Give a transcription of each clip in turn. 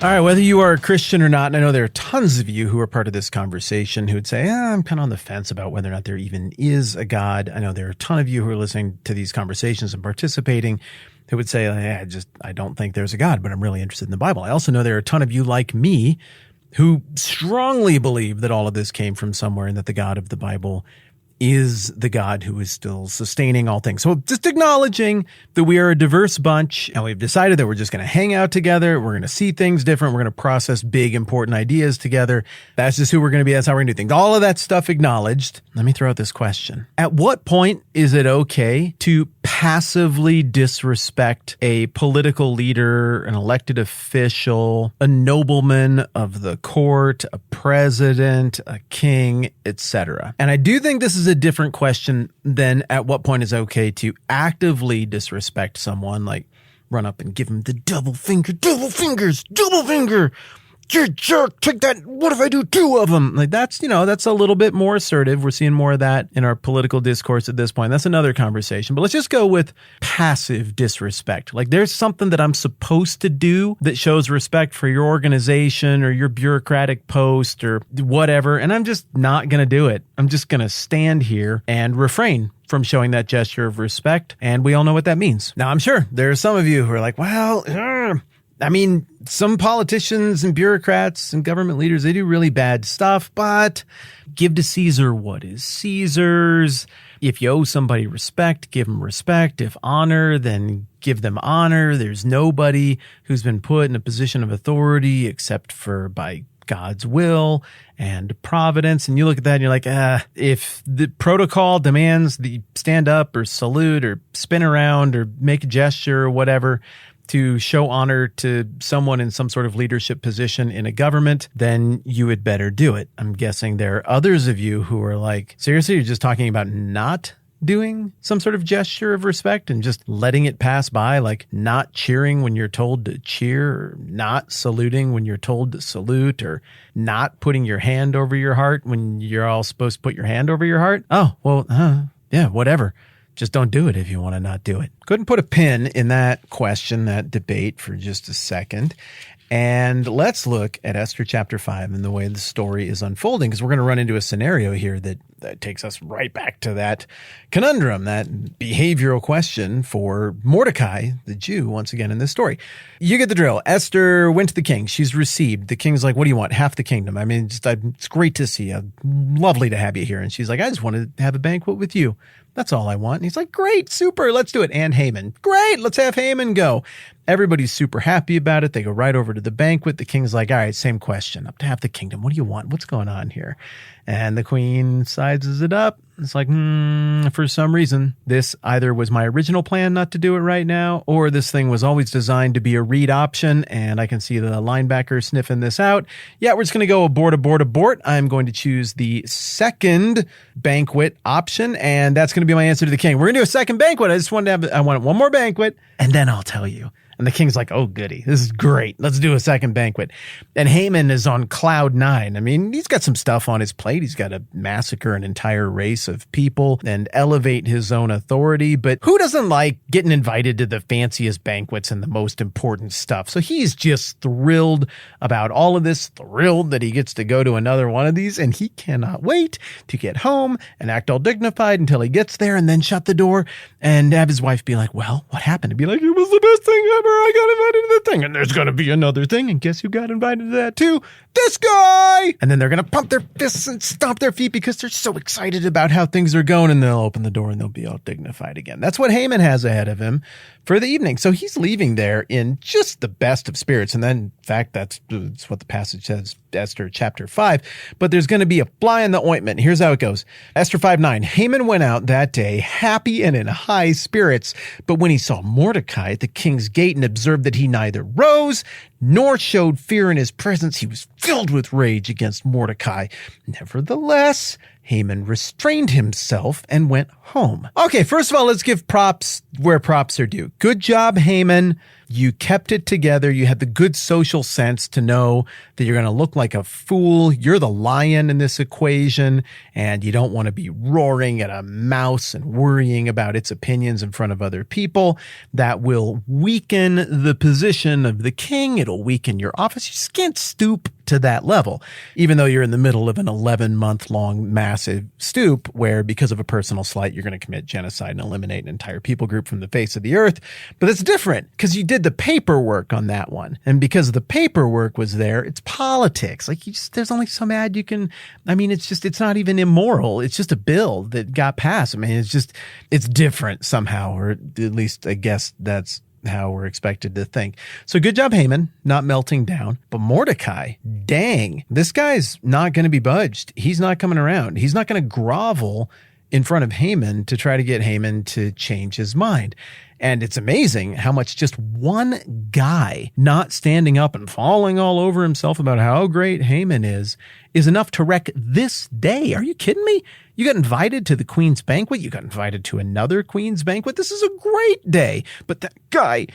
All right, whether you are a Christian or not, and I know there are tons of you who are part of this conversation who would say, I'm kind of on the fence about whether or not there even is a God. I know there are a ton of you who are listening to these conversations and participating who would say, I don't think there's a God, but I'm really interested in the Bible. I also know there are a ton of you like me who strongly believe that all of this came from somewhere and that the God of the Bible is the God who is still sustaining all things. So just acknowledging that we are a diverse bunch and we've decided that we're just going to hang out together. We're going to see things different. We're going to process big, important ideas together. That's just who we're going to be. That's how we're going to do things. All of that stuff acknowledged. Let me throw out this question. At what point is it okay to passively disrespect a political leader, an elected official, a nobleman of the court, a president, a king, etc.? And I do think this is a different question than at what point is okay to actively disrespect someone, like run up and give him the double finger, you're a jerk, take that, what if I do two of them? Like that's a little bit more assertive. We're seeing more of that in our political discourse at this point. That's another conversation, but let's just go with passive disrespect. Like there's something that I'm supposed to do that shows respect for your organization or your bureaucratic post or whatever, and I'm just not going to do it. I'm just going to stand here and refrain from showing that gesture of respect, and we all know what that means. Now, I'm sure there are some of you who are like, well, some politicians and bureaucrats and government leaders, they do really bad stuff, but give to Caesar what is Caesar's. If you owe somebody respect, give them respect. If honor, then give them honor. There's nobody who's been put in a position of authority except for by God's will and providence. And you look at that and you're like, if the protocol demands that you stand up or salute or spin around or make a gesture or whatever to show honor to someone in some sort of leadership position in a government, then you had better do it. I'm guessing there are others of you who are like, seriously, you're just talking about not doing some sort of gesture of respect and just letting it pass by, like not cheering when you're told to cheer, or not saluting when you're told to salute, or not putting your hand over your heart when you're all supposed to put your hand over your heart. Oh, well, yeah, whatever. Just don't do it if you want to not do it. Couldn't put a pin in that question, that debate for just a second. And let's look at Esther chapter 5 and the way the story is unfolding, because we're going to run into a scenario here that takes us right back to that conundrum, that behavioral question for Mordecai, the Jew, once again in this story. You get the drill. Esther went to the king. She's received. The king's like, what do you want? Half the kingdom. I mean, it's great to see you. Lovely to have you here. And she's like, I just want to have a banquet with you. That's all I want. And he's like, great, super, let's do it. And Haman, great, let's have Haman go. Everybody's super happy about it. They go right over to the banquet. The king's like, all right, same question. Up to half the kingdom. What do you want? What's going on here? And the queen sizes it up. It's like, for some reason, this either was my original plan not to do it right now, or this thing was always designed to be a read option, and I can see the linebacker sniffing this out. Yeah, we're just going to go abort. I'm going to choose the second banquet option, and that's going to be my answer to the king. We're going to do a second banquet. I want one more banquet, and then I'll tell you. And the king's like, oh, goody. This is great. Let's do a second banquet. And Haman is on cloud nine. I mean, he's got some stuff on his plate. He's got to massacre an entire race of people and elevate his own authority. But who doesn't like getting invited to the fanciest banquets and the most important stuff? So he's just thrilled about all of this, thrilled that he gets to go to another one of these. And he cannot wait to get home and act all dignified until he gets there and then shut the door and have his wife be like, well, what happened? To be like, it was the best thing ever. I got invited to the thing, and there's going to be another thing, and guess who got invited to that too? This guy! And then they're going to pump their fists and stomp their feet because they're so excited about how things are going, and they'll open the door and they'll be all dignified again. That's what Haman has ahead of him for the evening. So he's leaving there in just the best of spirits, and then, in fact, that's what the passage says, Esther chapter 5. But there's going to be a fly in the ointment. Here's how it goes. Esther 5:9. Haman went out that day happy and in high spirits, but when he saw Mordecai at the king's gate and observed that he neither rose nor showed fear in his presence, he was filled with rage against Mordecai. Nevertheless, Haman restrained himself and went home. Okay, first of all, let's give props where props are due. Good job, Haman, You kept it together. You had the good social sense to know that you're going to look like a fool. You're the lion in this equation, and you don't want to be roaring at a mouse and worrying about its opinions in front of other people. That will weaken the position of the king. It'll weaken your office. You just can't stoop to that level, even though you're in the middle of an 11-month-long massive stoop where, because of a personal slight, you're going to commit genocide and eliminate an entire people group from the face of the earth. But it's different because you did the paperwork on that one. And because the paperwork was there, it's politics. Like, there's only so mad you can. I mean, it's not even immoral. It's just a bill that got passed. I mean, it's different somehow, or at least I guess that's how we're expected to think. So good job, Haman, not melting down. But Mordecai, dang, this guy's not going to be budged. He's not coming around. He's not going to grovel in front of Haman to try to get Haman to change his mind. And it's amazing how much just one guy not standing up and falling all over himself about how great Haman is enough to wreck this day. Are you kidding me? You got invited to the Queen's banquet. You got invited to another Queen's banquet. This is a great day. But that guy,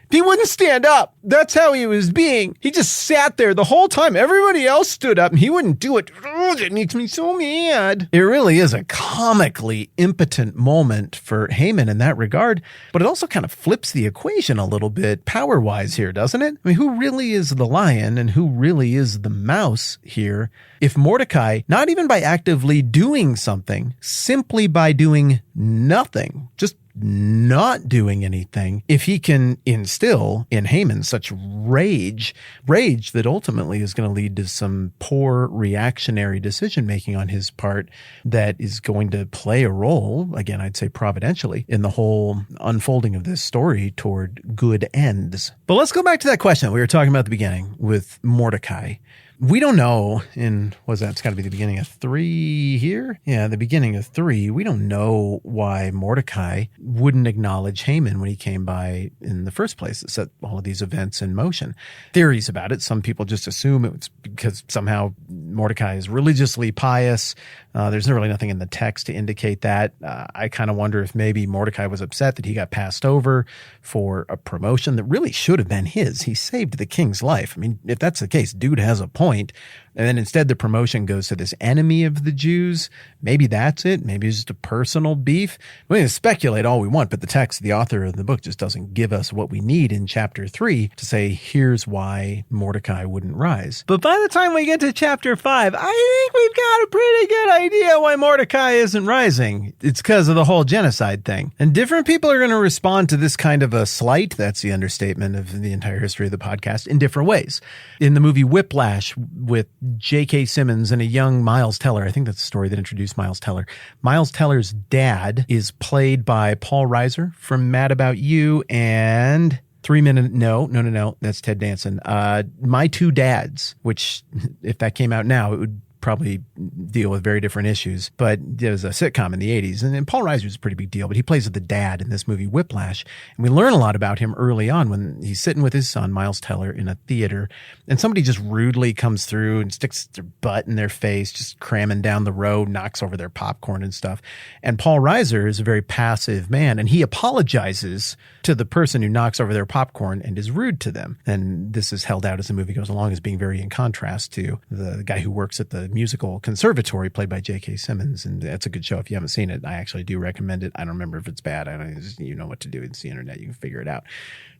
he wouldn't stand up. That's how he was being. He just sat there the whole time. Everybody else stood up and he wouldn't do it. Oh, that makes me so mad. It really is a comically impotent moment for Haman in that regard, but it also kind of flips the equation a little bit power-wise here, doesn't it? I mean, who really is the lion and who really is the mouse here? If Mordecai, not even by actively doing something, simply by doing nothing, just not doing anything, if he can instill in Haman such rage that ultimately is going to lead to some poor reactionary decision-making on his part that is going to play a role, again, I'd say providentially, in the whole unfolding of this story toward good ends. But let's go back to that question that we were talking about at the beginning with Mordecai. We don't know it's got to be the beginning of 3 here? Yeah, the beginning of 3. We don't know why Mordecai wouldn't acknowledge Haman when he came by in the first place. It set all of these events in motion. Theories about it. Some people just assume it was because somehow Mordecai is religiously pious. There's really nothing in the text to indicate that. I kind of wonder if maybe Mordecai was upset that he got passed over for a promotion that really should have been his. He saved the king's life. I mean, if that's the case, dude has a point. And then instead the promotion goes to this enemy of the Jews. Maybe that's it. Maybe it's just a personal beef. We can speculate all we want, but the text, the author of the book, just doesn't give us what we need in chapter 3 to say, here's why Mordecai wouldn't rise. But by the time we get to chapter 5, I think we've got a pretty good idea why Mordecai isn't rising. It's because of the whole genocide thing. And different people are going to respond to this kind of a slight, that's the understatement of the entire history of the podcast, in different ways. In the movie Whiplash with J.K. Simmons and a young Miles Teller, I think that's the story that introduced Miles Teller. Miles Teller's dad is played by Paul Reiser from Mad About You and 3 Minute, no, that's Ted Danson. My Two Dads, which if that came out now, it would probably deal with very different issues, but it was a sitcom in the 80s. And Paul Reiser is a pretty big deal, but he plays the dad in this movie Whiplash. And we learn a lot about him early on when he's sitting with his son, Miles Teller, in a theater, and somebody just rudely comes through and sticks their butt in their face, just cramming down the road, knocks over their popcorn and stuff. And Paul Reiser is a very passive man, and he apologizes to the person who knocks over their popcorn and is rude to them. And this is held out as the movie goes along as being very in contrast to the guy who works at the musical conservatory played by J.K. Simmons. And that's a good show. If you haven't seen it, I actually do recommend it. I don't remember if it's bad. You know what to do. It's the internet. You can figure it out.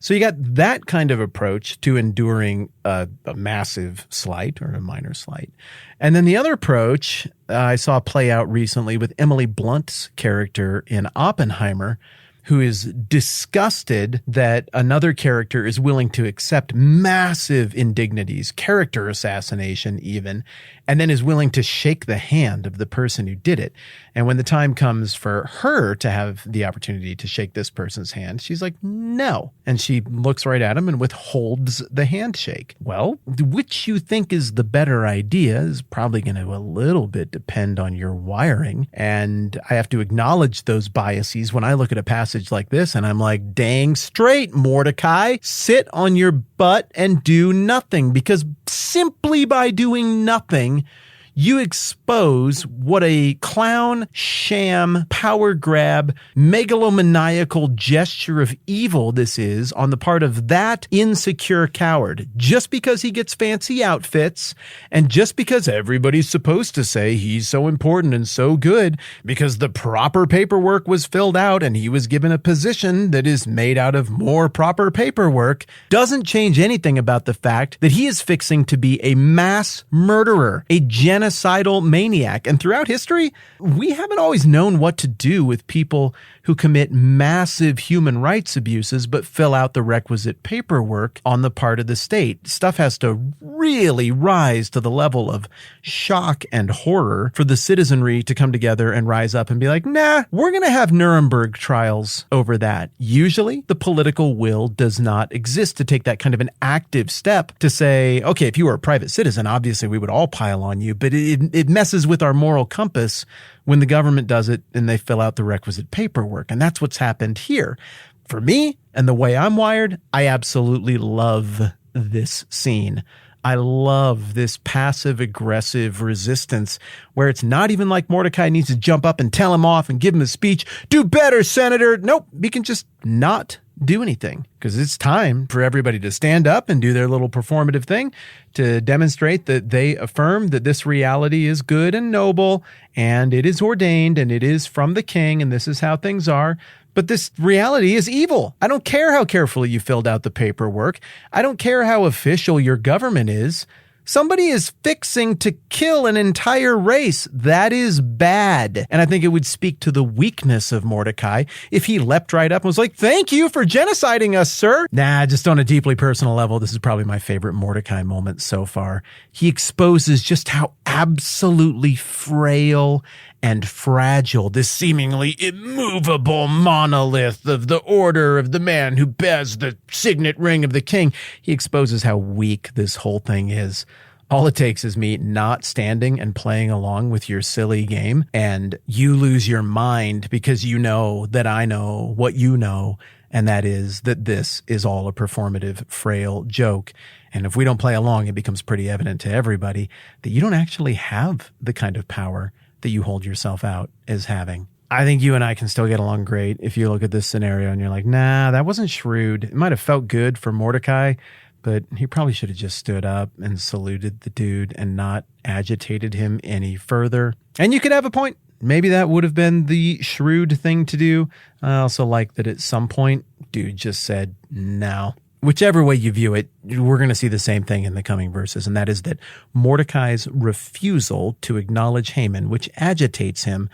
So you got that kind of approach to enduring a massive slight or a minor slight. And then the other approach I saw play out recently with Emily Blunt's character in Oppenheimer, who is disgusted that another character is willing to accept massive indignities, character assassination even, and then is willing to shake the hand of the person who did it. And when the time comes for her to have the opportunity to shake this person's hand, she's like, no. And she looks right at him and withholds the handshake. Well, which you think is the better idea is probably going to a little bit depend on your wiring. And I have to acknowledge those biases when I look at a passage like this and I'm like, dang straight, Mordecai, sit on your butt and do nothing, because simply by doing nothing, you expose what a clown, sham, power grab, megalomaniacal gesture of evil this is on the part of that insecure coward. Just because he gets fancy outfits, and just because everybody's supposed to say he's so important and so good because the proper paperwork was filled out and he was given a position that is made out of more proper paperwork, doesn't change anything about the fact that he is fixing to be a mass murderer, a genocidal maniac. And throughout history, we haven't always known what to do with people who commit massive human rights abuses but fill out the requisite paperwork on the part of the state. Stuff has to really rise to the level of shock and horror for the citizenry to come together and rise up and be like, nah, we're going to have Nuremberg trials over that. Usually, the political will does not exist to take that kind of an active step to say, okay, if you were a private citizen, obviously we would all pile on you, but it messes with our moral compass when the government does it and they fill out the requisite paperwork. And that's what's happened here. For me, and the way I'm wired, I absolutely love this scene. I love this passive-aggressive resistance where it's not even like Mordecai needs to jump up and tell him off and give him a speech. Do better, Senator. Nope, he can just not do anything because it's time for everybody to stand up and do their little performative thing to demonstrate that they affirm that this reality is good and noble and it is ordained and it is from the king and this is how things are. But this reality is evil. I don't care how carefully you filled out the paperwork. I don't care how official your government is. Somebody is fixing to kill an entire race. That is bad. And I think it would speak to the weakness of Mordecai if he leapt right up and was like, thank you for genociding us, sir. Nah, just on a deeply personal level, this is probably my favorite Mordecai moment so far. He exposes just how absolutely frail and fragile this seemingly immovable monolith of the order of the man who bears the signet ring of the king. He exposes how weak this whole thing is. All it takes is me not standing and playing along with your silly game, and you lose your mind because you know that I know what you know, and that is that this is all a performative, frail joke. And if we don't play along, it becomes pretty evident to everybody that you don't actually have the kind of power that you hold yourself out as having. I think you and I can still get along great if you look at this scenario and you're like, nah, that wasn't shrewd. It might have felt good for Mordecai, but he probably should have just stood up and saluted the dude and not agitated him any further. And you could have a point. Maybe that would have been the shrewd thing to do. I also like that at some point, dude just said, no. Whichever way you view it, we're going to see the same thing in the coming verses, and that is that Mordecai's refusal to acknowledge Haman, which agitates him,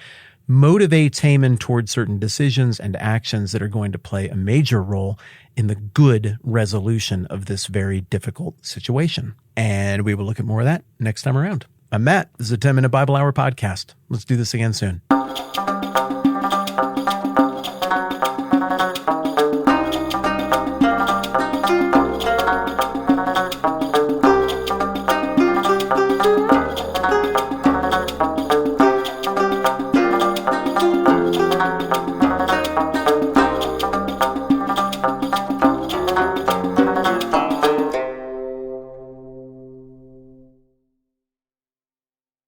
motivates Haman towards certain decisions and actions that are going to play a major role in the good resolution of this very difficult situation. And we will look at more of that next time around. I'm Matt. This is a 10-Minute Bible Hour podcast. Let's do this again soon.